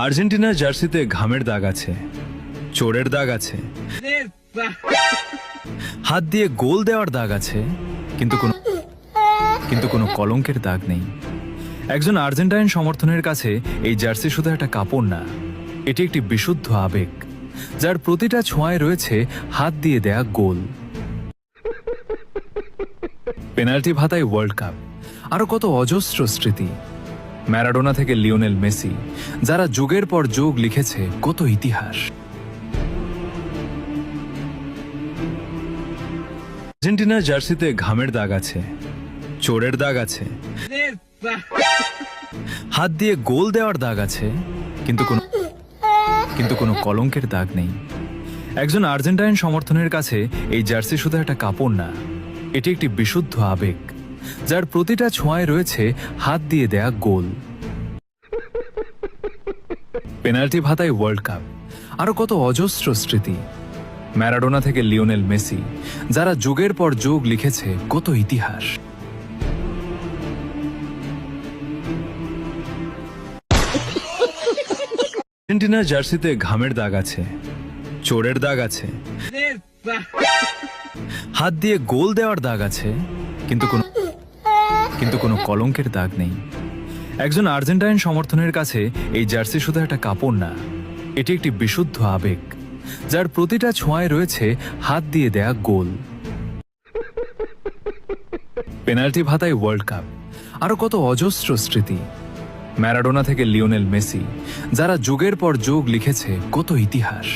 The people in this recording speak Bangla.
আর্জেন্টিনার জার্সিতে ঘামের দাগ আছে, চোরের দাগ আছে, হাত দিয়ে গোল দেওয়ার দাগ আছে, কিন্তু কোনো কলঙ্কের দাগ নেই। একজন আর্জেন্টাইন সমর্থনের কাছে এই জার্সি শুধু একটা কাপড় না, এটি একটি বিশুদ্ধ আবেগ, যার প্রতিটা ছোঁয়ায় রয়েছে হাত দিয়ে দেয়া গোল। পেনাল্টি ভাতায় ওয়ার্ল্ড কাপ, আরো কত অজস্র স্মৃতি। ম্যারাডোনা থেকে লিওনেল মেসি, যারা যুগের পর যুগ লিখেছে কত ইতিহাস। আর্জেন্টিনার জার্সিতে ঘামের দাগ আছে, চোরের দাগ আছে, হাত দিয়ে গোল দেওয়ার দাগ আছে, কিন্তু কোনো কলঙ্কের দাগ নেই। একজন আর্জেন্টাইন সমর্থনের কাছে এই জার্সি শুধু একটা কাপড় না, এটি একটি বিশুদ্ধ আবেগ, যার প্রতিটা ছোঁয়ায় রয়েছে হাত দিয়ে দেয়া গোল। পেনাল্টি ভাতায় ওয়ার্ল্ড কাপ, আরো কত অজস্র স্মৃতি। ম্যারাডোনা থেকে লিওনেল মেসি, যারা যুগের পর যুগ লিখেছে কত ইতিহাস। আর্জেন্টিনার জার্সিতে ঘামের দাগ আছে, চোরের দাগ আছে, হাত দিয়ে গোল দেওয়ার দাগ আছে, কিন্তু কোনো কলঙ্কের দাগ নেই। একজন আর্জেন্টাইন সমর্থনের কাছে এই জার্সি শুধু একটা কাপড় না, এটি একটি বিশুদ্ধ আবেগ, যার প্রতিটা ছোঁয়ায় রয়েছে হাত দিয়ে দেয়া গোল। পেনাল্টি ভাতায় ওয়ার্ল্ড কাপ, আরো কত অজস্র স্মৃতি। ম্যারাডোনা থেকে লিওনেল মেসি, যারা যুগের পর যুগ লিখেছে কত ইতিহাস।